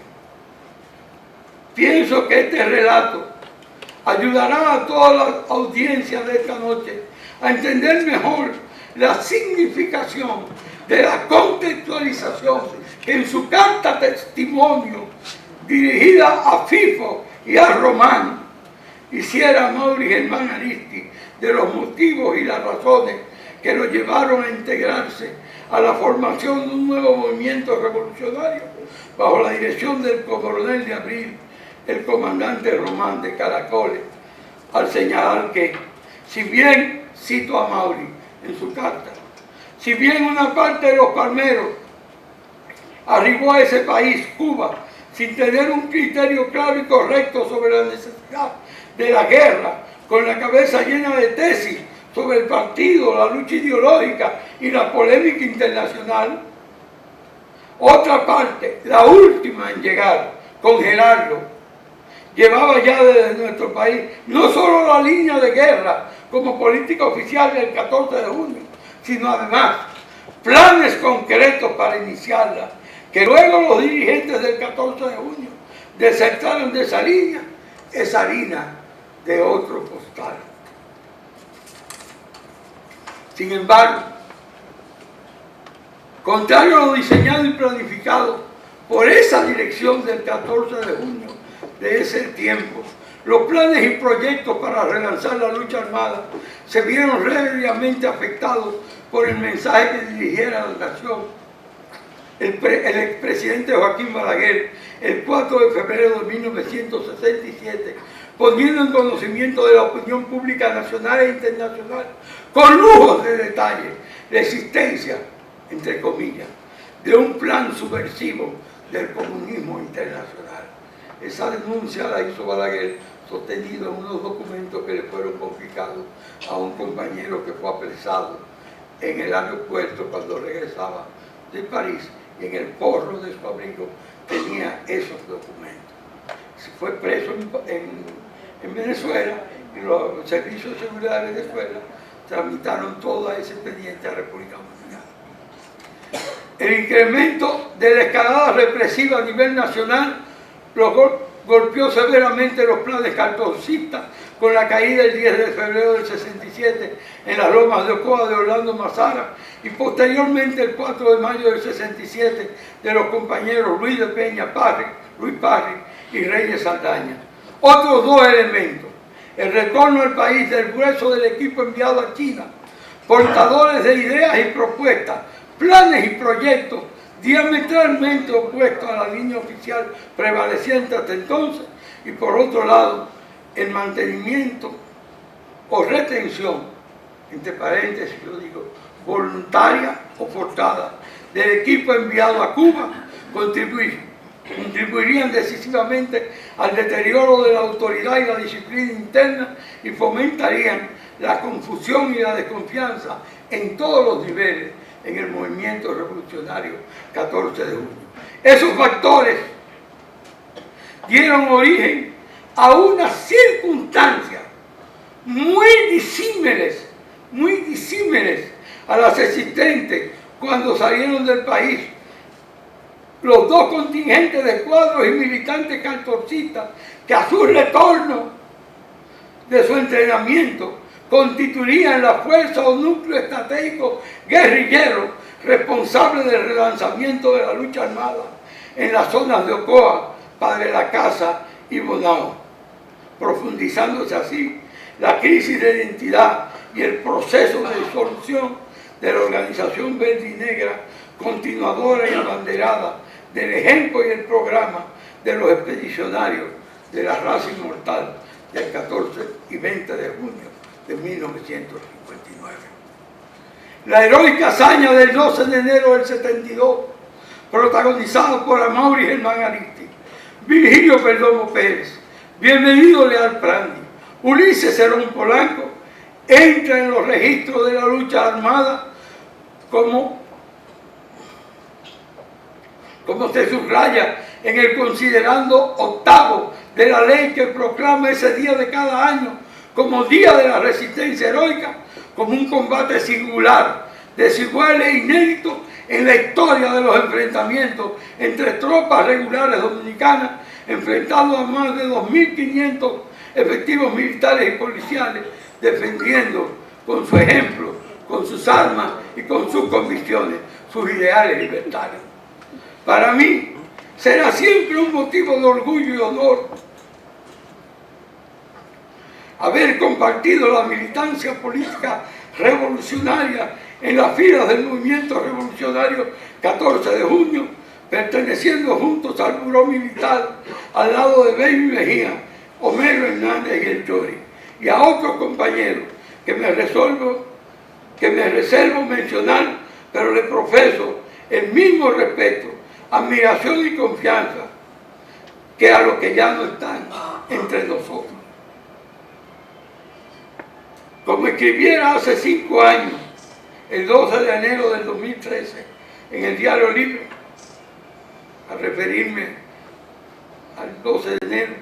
Speaker 4: Pienso que este relato ayudará a toda la audiencia de esta noche a entender mejor la significación de la contextualización que en su carta testimonio dirigida a FIFO y a Román hiciera Amaury Germán Ariztí de los motivos y las razones que lo llevaron a integrarse a la formación de un nuevo movimiento revolucionario bajo la dirección del coronel de Abril, el comandante Román de Caracoles, al señalar que, si bien, cito a Amaury en su carta, si bien una parte de los palmeros arribó a ese país, Cuba, sin tener un criterio claro y correcto sobre la necesidad de la guerra, con la cabeza llena de tesis sobre el partido, la lucha ideológica y la polémica internacional, otra parte, la última en llegar, con Gerardo, llevaba ya desde nuestro país no solo la línea de guerra como política oficial del 14 de junio, sino además planes concretos para iniciarla, que luego los dirigentes del 14 de junio desertaron de esa línea, es harina de otro costal. Sin embargo, contrario a lo diseñado y planificado por esa dirección del 14 de junio de ese tiempo, los planes y proyectos para relanzar la lucha armada se vieron seriamente afectados por el mensaje que dirigiera a la nación el expresidente Joaquín Balaguer el 4 de febrero de 1967, poniendo en conocimiento de la opinión pública nacional e internacional, con lujos de detalle, la existencia, entre comillas, de un plan subversivo del comunismo internacional. Esa denuncia la hizo Balaguer sostenido en unos documentos que le fueron confiscados a un compañero que fue apresado en el aeropuerto cuando regresaba de París, y en el forro de su abrigo tenía esos documentos. Fue preso en Venezuela y los servicios de seguridad de Venezuela tramitaron todo ese expediente a República Dominicana. El incremento de la escalada represiva a nivel nacional golpeó severamente los planes cartocistas con la caída el 10 de febrero del 67 en las lomas de Ocoa de Orlando Mazara y posteriormente el 4 de mayo del 67 de los compañeros Luis de Peña Parry, Luis Parry y Reyes Saldaña. Otros dos elementos: el retorno al país del grueso del equipo enviado a China, portadores de ideas y propuestas, planes y proyectos diametralmente opuestos a la línea oficial prevaleciente hasta entonces, y por otro lado, el mantenimiento o retención, entre paréntesis yo digo, voluntaria o forzada, del equipo enviado a Cuba, contribuirían decisivamente al deterioro de la autoridad y la disciplina interna y fomentarían la confusión y la desconfianza en todos los niveles en el movimiento revolucionario 14 de junio. Esos factores dieron origen a unas circunstancias muy disímiles a las existentes cuando salieron del país los dos contingentes de cuadros y militantes cartocistas que a su retorno de su entrenamiento constituirían la fuerza o núcleo estratégico guerrillero responsable del relanzamiento de la lucha armada en las zonas de Ocoa, Padre la Casa y Bonao, profundizándose así la crisis de identidad y el proceso de disolución de la organización verde y negra, continuadora y abanderada del ejemplo y el programa de los expedicionarios de la raza inmortal del 14 y 20 de junio de 1959. La heroica hazaña del 12 de enero del 72 protagonizado por Amaury Germán Ariztí, Virgilio Perdomo Pérez, Bienvenido Leal Prandi, Ulises Cerón Polanco, entra en los registros de la lucha armada como se subraya en el considerando octavo de la ley que proclama ese día de cada año como Día de la Resistencia Heroica, como un combate singular, desigual e inédito en la historia de los enfrentamientos entre tropas regulares dominicanas, enfrentando a más de 2.500 efectivos militares y policiales, defendiendo con su ejemplo, con sus armas y con sus convicciones, sus ideales libertarios. Para mí será siempre un motivo de orgullo y honor haber compartido la militancia política revolucionaria en las filas del movimiento revolucionario 14 de junio, perteneciendo juntos al buró militar al lado de Baby Mejía, Homero Hernández y el Chori, y a otros compañeros que me reservo mencionar, pero le profeso el mismo respeto, admiración y confianza que a los que ya no están entre nosotros. Como escribiera hace 5 años, el 12 de enero del 2013, en el Diario Libre, al referirme al 12 de enero,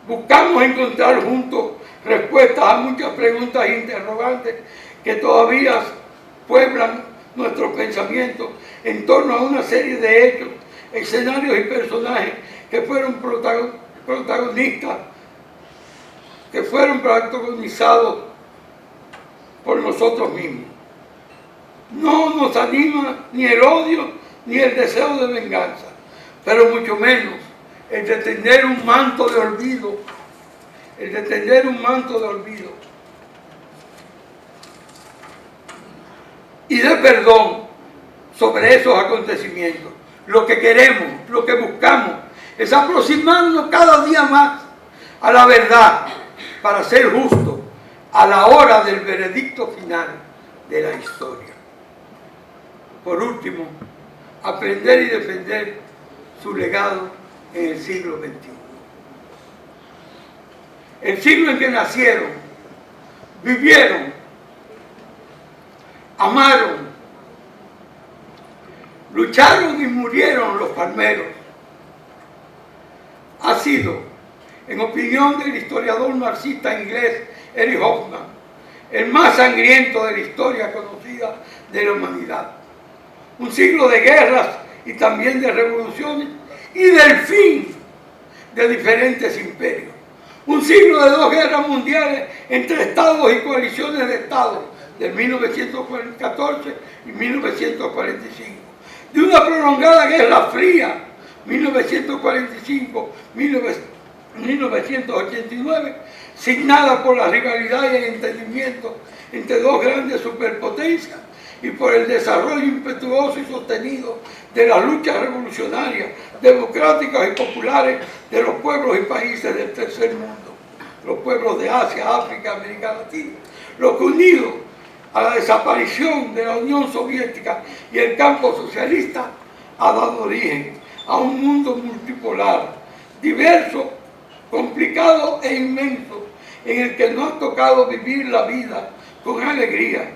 Speaker 4: buscamos encontrar juntos respuestas a muchas preguntas e interrogantes que todavía pueblan nuestros pensamientos en torno a una serie de hechos, escenarios y personajes que fueron protagonizados por nosotros mismos. No nos anima ni el odio ni el deseo de venganza, pero mucho menos el de tender un manto de olvido, y de perdón sobre esos acontecimientos. Lo que queremos, lo que buscamos, es aproximarnos cada día más a la verdad para ser justos a la hora del veredicto final de la historia. Por último, aprender y defender su legado en el siglo XXI. El siglo en que nacieron, vivieron, amaron, lucharon y murieron los palmeros. Ha sido, en opinión del historiador marxista inglés Eric Hobsbawm, el más sangriento de la historia conocida de la humanidad. Un siglo de guerras y también de revoluciones y del fin de diferentes imperios. Un siglo de 2 guerras mundiales entre estados y coaliciones de estados, del 1914 y 1945. De una prolongada guerra fría, 1945-1989, signada por la rivalidad y el entendimiento entre 2 grandes superpotencias y por el desarrollo impetuoso y sostenido de las luchas revolucionarias, democráticas y populares de los pueblos y países del tercer mundo, los pueblos de Asia, África, América Latina, lo que unido a la desaparición de la Unión Soviética y el campo socialista ha dado origen a un mundo multipolar, diverso, complicado e inmenso, en el que nos ha tocado vivir la vida con alegría,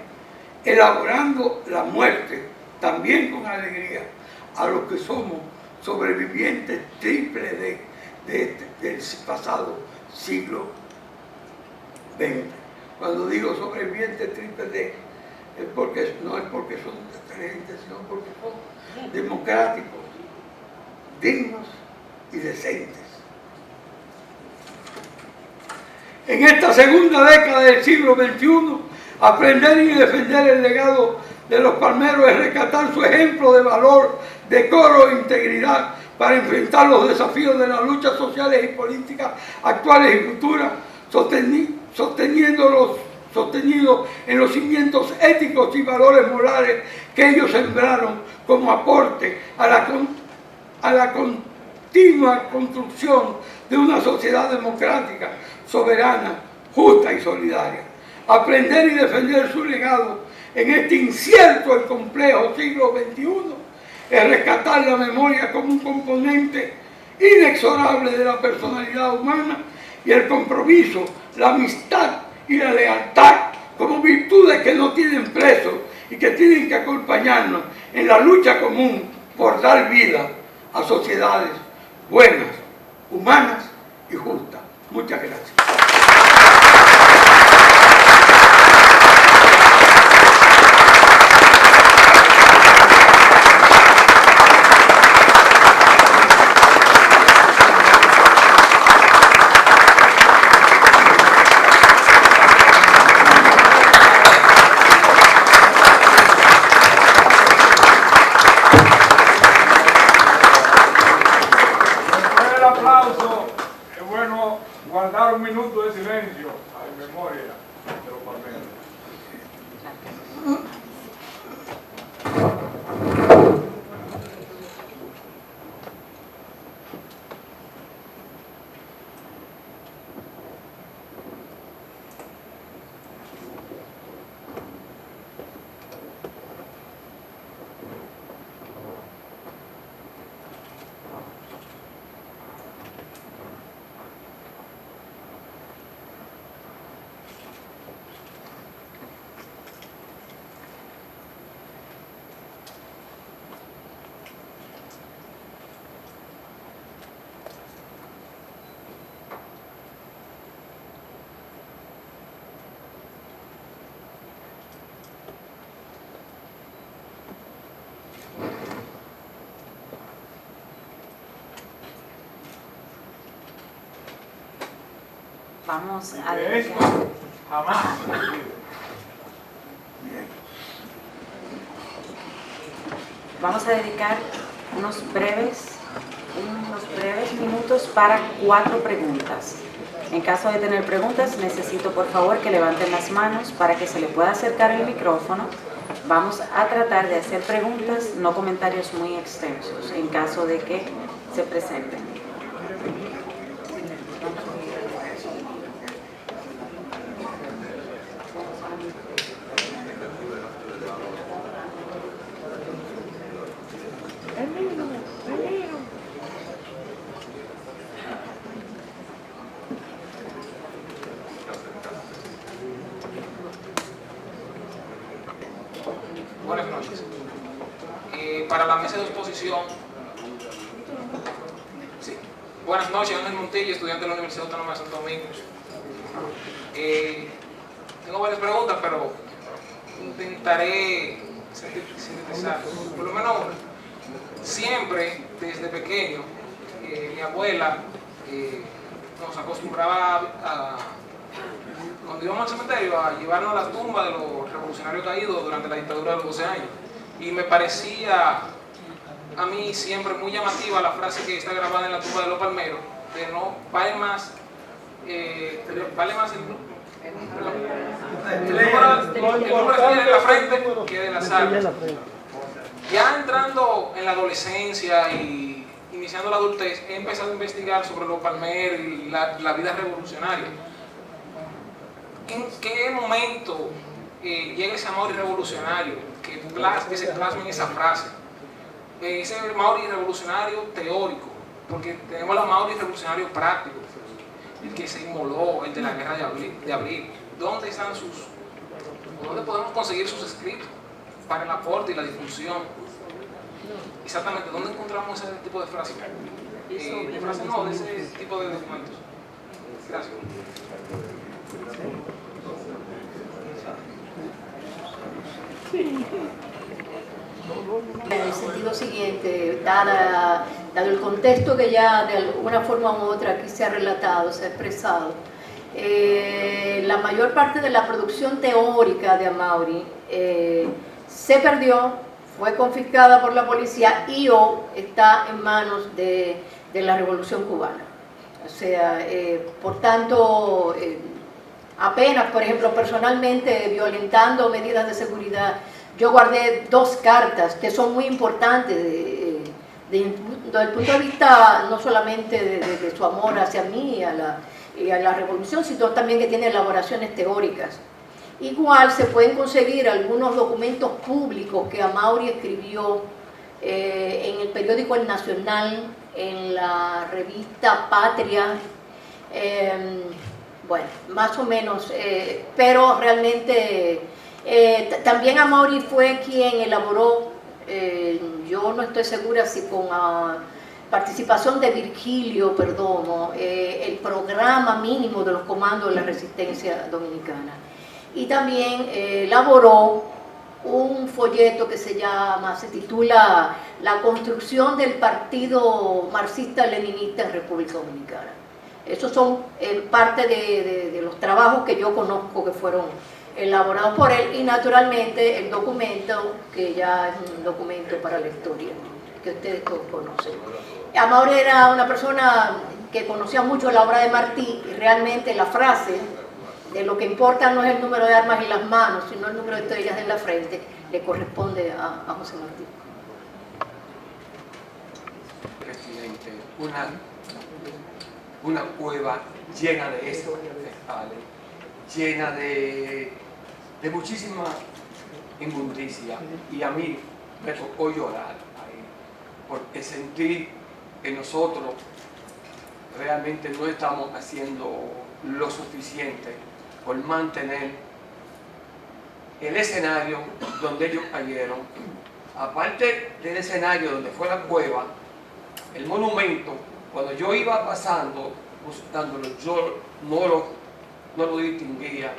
Speaker 4: elaborando la muerte también con alegría, a los que somos sobrevivientes triple del pasado siglo XX. Cuando digo sobrevivientes triple D, no es porque son inteligentes, sino porque son democráticos, dignos y decentes. En esta segunda década del siglo XXI, aprender y defender el legado de los palmeros es rescatar su ejemplo de valor, decoro e integridad para enfrentar los desafíos de las luchas sociales y políticas actuales y futuras, sostenidos en los cimientos éticos y valores morales que ellos sembraron como aporte a la continua construcción de una sociedad democrática, soberana, justa y solidaria. Aprender y defender su legado en este incierto y complejo siglo XXI es rescatar la memoria como un componente inexorable de la personalidad humana y el compromiso, la amistad y la lealtad como virtudes que no tienen precio y que tienen que acompañarnos en la lucha común por dar vida a sociedades buenas, humanas y justas. Muchas gracias.
Speaker 5: Guardar un minuto de silencio en memoria de los palmeros.
Speaker 1: Vamos a
Speaker 5: De esto
Speaker 1: dedicar,
Speaker 5: jamás.
Speaker 1: vamos a dedicar unos breves minutos para 4 preguntas. En caso de tener preguntas, necesito por favor que levanten las manos para que se le pueda acercar el micrófono. Vamos a tratar de hacer preguntas, no comentarios muy extensos, en caso de que se presenten.
Speaker 6: Buenas noches. Para la mesa de exposición, sí. Buenas noches, Ángel Montillo, estudiante de la Universidad Autónoma de Santo Domingo. Tengo varias preguntas, pero intentaré sintetizar. Por lo menos, siempre, desde pequeño, mi abuela nos acostumbraba cuando íbamos al cementerio, a llevarnos a la tumba de los revolucionarios caídos durante la dictadura de los 12 años. Y me parecía a mí siempre muy llamativa la frase que está grabada en la tumba de los palmeros, de no vale más el número de la frente que de las armas. Ya entrando en la adolescencia y iniciando la adultez, he empezado a investigar sobre los palmeros y la vida revolucionaria. ¿En qué momento llega ese Mauri revolucionario que se plasma en esa frase? Ese Mauri revolucionario teórico, porque tenemos el Mauri revolucionario práctico, el que se inmoló, el de la guerra de abril. ¿Dónde están dónde podemos conseguir sus escritos para el aporte y la difusión? Exactamente, ¿dónde encontramos ese tipo de frases? De ese tipo de documentos. Gracias.
Speaker 3: En el sentido siguiente, dado el contexto que ya de alguna forma u otra aquí se ha relatado, se ha expresado, la mayor parte de la producción teórica de Amaury se perdió, fue confiscada por la policía y o está en manos de la Revolución Cubana. O sea, por tanto, apenas, por ejemplo, personalmente, violentando medidas de seguridad, yo guardé 2 cartas que son muy importantes desde el punto de vista no solamente de su amor hacia mí y a la revolución, sino también que tiene elaboraciones teóricas. Igual se pueden conseguir algunos documentos públicos que Amaury escribió en el periódico El Nacional, en la revista Patria, bueno, más o menos, pero realmente también Amaury fue quien elaboró, yo no estoy segura si con participación de Virgilio Perdomo, el programa mínimo de los comandos de la resistencia dominicana. Y también elaboró un folleto que se titula La construcción del Partido Marxista-Leninista en República Dominicana. Esos son parte de los trabajos que yo conozco que fueron elaborados por él, y naturalmente el documento, que ya es un documento para la historia, que ustedes todos conocen. Amaury era una persona que conocía mucho la obra de Martí, y realmente la frase de lo que importa no es el número de armas en las manos, sino el número de estrellas en la frente, le corresponde a José Martí.
Speaker 7: Presidente, una cueva llena de estos vegetales, llena de muchísima inmundicia, y a mí me tocó llorar ahí, porque sentí que nosotros realmente no estamos haciendo lo suficiente por mantener el escenario donde ellos cayeron. Aparte del escenario donde fue la cueva, el monumento, cuando yo iba pasando buscándolo, yo no lo distinguía,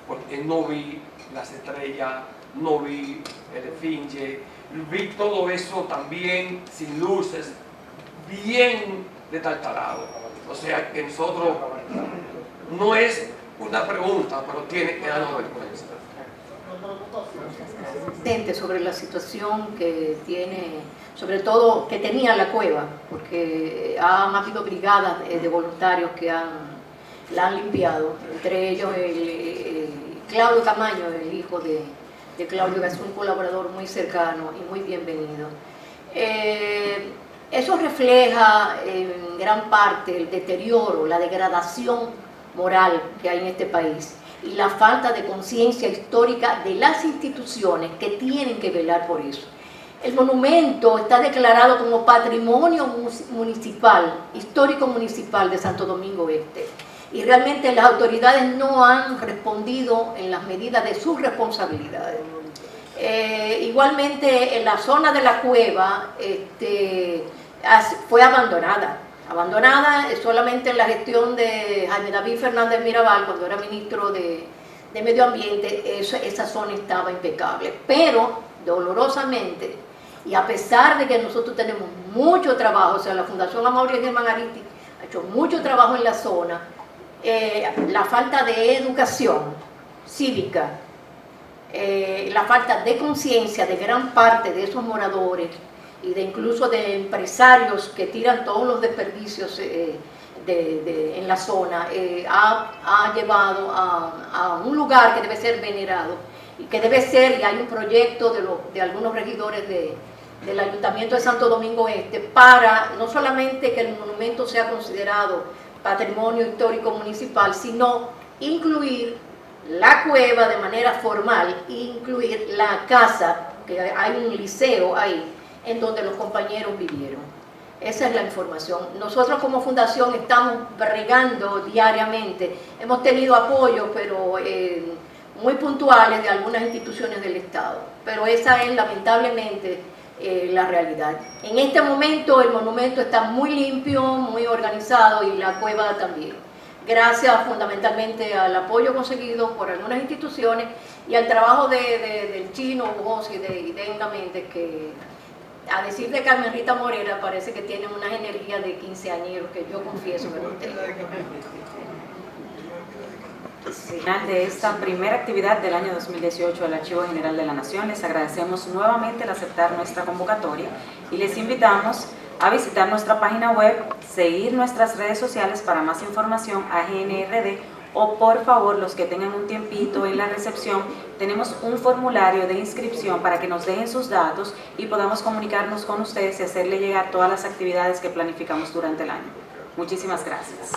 Speaker 7: porque no vi las estrellas, no vi el esfinge, vi todo eso también sin luces, bien detaltalado. O sea que nosotros, no es una pregunta, pero tiene que darnos vergüenza.
Speaker 3: Sobre la situación que tiene, sobre todo que tenía la cueva, porque han habido brigadas de voluntarios que la han limpiado, entre ellos Claudio Camaño, el hijo de Claudio, que es un colaborador muy cercano y muy bienvenido. Eso refleja en gran parte el deterioro, la degradación moral que hay en este país y la falta de conciencia histórica de las instituciones que tienen que velar por eso. El monumento está declarado como patrimonio municipal, histórico municipal de Santo Domingo Este, y realmente las autoridades no han respondido en las medidas de sus responsabilidades. Igualmente en la zona de la cueva fue abandonada solamente en la gestión de Jaime David Fernández Mirabal, cuando era ministro de Medio Ambiente. Esa zona estaba impecable, pero dolorosamente, y a pesar de que nosotros tenemos mucho trabajo, o sea, la Fundación Amaury Germán Aristi ha hecho mucho trabajo en la zona, la falta de educación cívica, la falta de conciencia de gran parte de esos moradores y incluso de empresarios que tiran todos los desperdicios en la zona, ha llevado a un lugar que debe ser venerado y que debe ser, y hay un proyecto de algunos regidores del Ayuntamiento de Santo Domingo Este para no solamente que el monumento sea considerado patrimonio histórico municipal, sino incluir la cueva de manera formal, incluir la casa, que hay un liceo ahí, en donde los compañeros vivieron. Esa es la información. Nosotros como fundación estamos bregando diariamente. Hemos tenido apoyo, pero muy puntuales de algunas instituciones del Estado. Pero esa es lamentablemente la realidad. En este momento el monumento está muy limpio, muy organizado, y la cueva también. Gracias fundamentalmente al apoyo conseguido por algunas instituciones y al trabajo del Chino José y de Inga Méndez, que a decir de Carmen Rita Morera parece que tienen unas energías de quinceañeros que yo confieso que no tengo.
Speaker 1: Final de esta primera actividad del año 2018 del Archivo General de la Nación, les agradecemos nuevamente el aceptar nuestra convocatoria y les invitamos a visitar nuestra página web, seguir nuestras redes sociales para más información, AGNRD, o por favor, los que tengan un tiempito en la recepción, tenemos un formulario de inscripción para que nos dejen sus datos y podamos comunicarnos con ustedes y hacerle llegar todas las actividades que planificamos durante el año. Muchísimas gracias.